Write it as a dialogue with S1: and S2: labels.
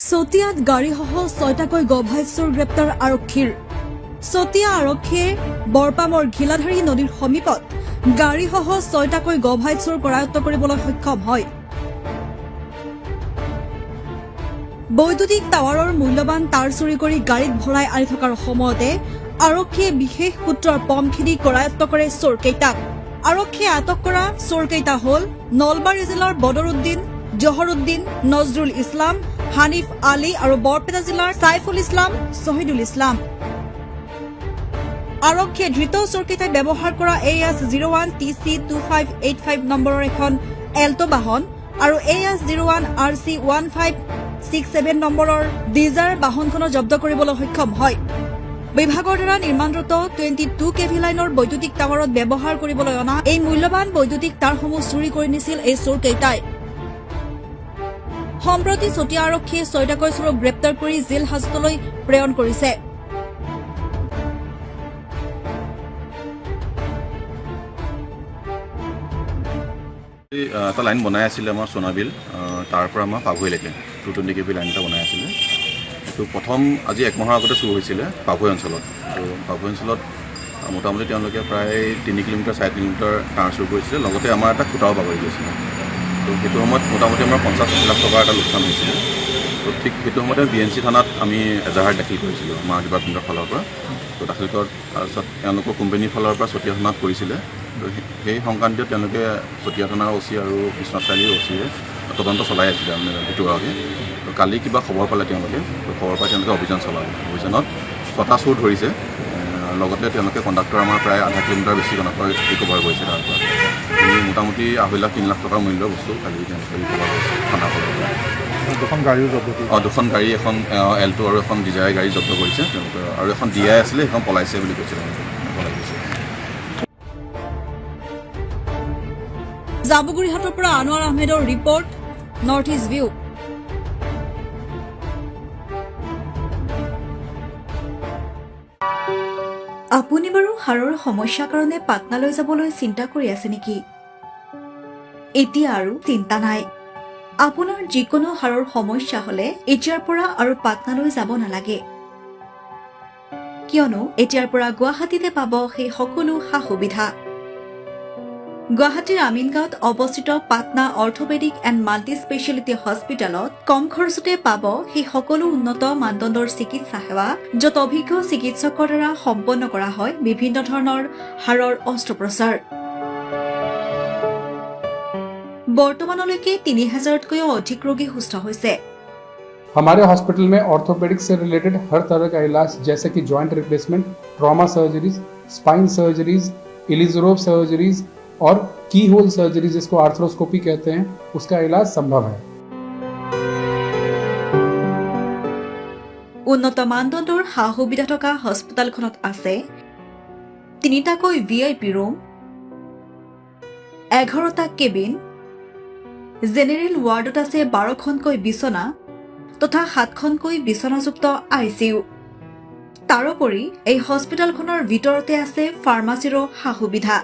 S1: চতিয়াত গাড়ীসহ 6টাকৈ গভাইচৰ গ্ৰেপ্তাৰ আৰক্ষীৰ। চতিয়া আৰক্ষীয়ে বৰপামৰ ঘিলাধাৰী নদীৰ সমীপত গাড়ীসহ 6টাকৈ গভাইচৰ কৰায়ত্ব কৰিবলৈ সক্ষম হয়। বৈদ্যুতিক টাৱাৰৰ মূল্যৱান তাঁৰ চুৰি কৰি গাড়ীত ভৰাই আনি থকাৰ সময়তে আৰক্ষীয়ে বিশেষ সূত্ৰৰ পম খেদি কৰায়ত্ব কৰে চোৰকেইটাক। আৰক্ষীয়ে আটক কৰা চোৰকেইটা হ'ল নলবাৰী জিলাৰ বদৰুদ্দিন, জহৰুদ্দিন, নজৰুল ইছলাম, হানিফ আলী আৰু বৰপেটা জিলাৰ সাইফুল ইছলাম, শহীদুল ইছলাম। আৰক্ষীয়ে ধৃত চোৰকেইটাই ব্যৱহাৰ কৰা AS01 TC 2585 নম্বৰৰ এখন এল্টো বাহন আৰু AS01 RC 1567 নম্বৰৰ ডিজাৰ বাহনখনো জব্দ কৰিবলৈ সক্ষম হয়। বিভাগৰ দ্বাৰা নিৰ্মাণৰত 22 kV লাইনৰ বৈদ্যুতিক টাৱাৰত ব্যৱহাৰ কৰিবলৈ অনা এই মূল্যৱান বৈদ্যুতিক তাঁৰসমূহ চুৰি কৰি নিছিল এই চোৰকেইটাই। সম্প্ৰতি চতিয়া আৰক্ষীয়ে 6টাকৈ চোৰক গ্ৰেপ্তাৰ কৰি জেল হাজতলৈ প্ৰেৰণ কৰিছে।
S2: এটা লাইন বনাই আছিলে আমাৰ সোনাবিল, তাৰ পৰা আমাৰ পাভৈলৈকে 220 kV লাইন এটা বনাই আছিলে। তো প্ৰথম আজি 1 মাহৰ আগতে চুৰ হৈছিলে পাভৈ অঞ্চলত। তো পাভৈ অঞ্চলত মোটামুটি তেওঁলোকে প্ৰায় 3 কিলোমিটাৰ 4 কিলোমিটাৰ তাঁৰ চুৰ কৰিছিলে, লগতে আমাৰ এটা খুটাও বাগৰি গৈছিলে। তো সেইটো সময়ত মোটামুটি আমাৰ 50 লাখ টকাৰ এটা লোকচান হৈছিলে। তো ঠিক সেইটো সময়তে BNC থানাত আমি এজাহাৰ দাখিল কৰিছিলোঁ আমাৰ ডিপাৰ্টমেণ্টৰ ফালৰ পৰা। তো দাখিল কৰাৰ তাৰপিছত তেওঁলোকৰ কোম্পানীৰ ফালৰ পৰা চতিয়া থানাত কৰিছিলে। তো সেই সংক্ৰান্তীয় তেওঁলোকে চতিয়া থানাৰ OC আৰু বিশ্বনাথ চাৰিআলিৰ OCয়ে তদন্ত চলাই আছিলে মানে ভিতৰুৱাকৈ। তো কালি কিবা খবৰ পালে তেওঁলোকে, তো খবৰ পাই তেওঁলোকে অভিযান চলালে। অভিযানত 6টা চোৰ ধৰিছে, লগতে তেওঁলোকে কণ্ডাক্টৰ আমাৰ প্ৰায় আধা কিলোমিটাৰ বেছি কণ্ডাক্টৰ ৰিকভাৰ কৰিছে। তাৰ পৰা মোটামুটি 2.5 লাখ 3 লাখ টকাৰ মূল্যৰ বস্তু কালি তেওঁলোকে ৰিকভাৰ কৰিছে থানাৰ ফালৰ পৰা।
S3: দুখন গাড়ীও জব্দ কৰিছে।
S2: দুখন গাড়ী, এখন এল্টো আৰু এখন ডিজায়াৰ গাড়ী জব্দ কৰিছে তেওঁলোকে, আৰু এখন DI আছিলে সেইখন পলাইছে বুলি কৈছে তেওঁলোকে, পলাই গৈছে।
S1: জাবুগুৰিহাটৰ পৰা আনোৱাৰ আহমেদৰ ৰিপৰ্ট, নৰ্থ ইষ্ট ভিউ। আপুনি বাৰু হাড়ৰ সমস্যাৰ কাৰণে পাটনালৈ যাবলৈ চিন্তা কৰি আছে নেকি? এতিয়া আৰু চিন্তা নাই। আপোনাৰ যিকোনো হাড়ৰ সমস্যা হলে এতিয়াৰ পৰা আৰু পাটনালৈ যাব নালাগে, কিয়নো এতিয়াৰ পৰা গুৱাহাটীতে পাব সেই সকলো সা সুবিধা। গুৱাহাটীৰ আমিনগাঁৱত অৱস্থিত Patna orthopaedic and multi speciality হস্পিটেলত কম খৰচতে পাব সেই সকলো উন্নত মানদণ্ডৰ চিকিৎসা সেৱা, য'ত অভিজ্ঞ চিকিৎসকৰ দ্বাৰা সম্পন্ন কৰা হয় বিভিন্ন ধৰণৰ হাড়ৰ অস্ত্ৰোপচাৰ। বৰ্তমানলৈকে 3000তকৈও অধিক ৰোগী সুস্থ হৈছে।
S3: हमारे हॉस्पिटल में ऑर्थोपेडिक्स से रिलेटेड हर तरह का इलाज जैसे कि joint replacement, trauma surgeries, spine surgeries, Ilizarov surgeries और की होल सर्जरी जिसको आर्थ्रोस्कोपी कहते हैं, उसका इलाज संभव है।
S1: উন্নত মানদণ্ডৰ সা সুবিধা থকা হস্পিটেলখনত আছে 3টাকৈ VIP ৰুম, 11টা কেবিন, জেনেৰেল ৱাৰ্ডত আছে 12খনকৈ বিচনা তথা 7খনকৈ বিচনাযুক্ত ICU। তাৰোপৰি এই হস্পিটেলখনৰ ভিতৰতে আছে ফাৰ্মাচীৰো সা সুবিধা।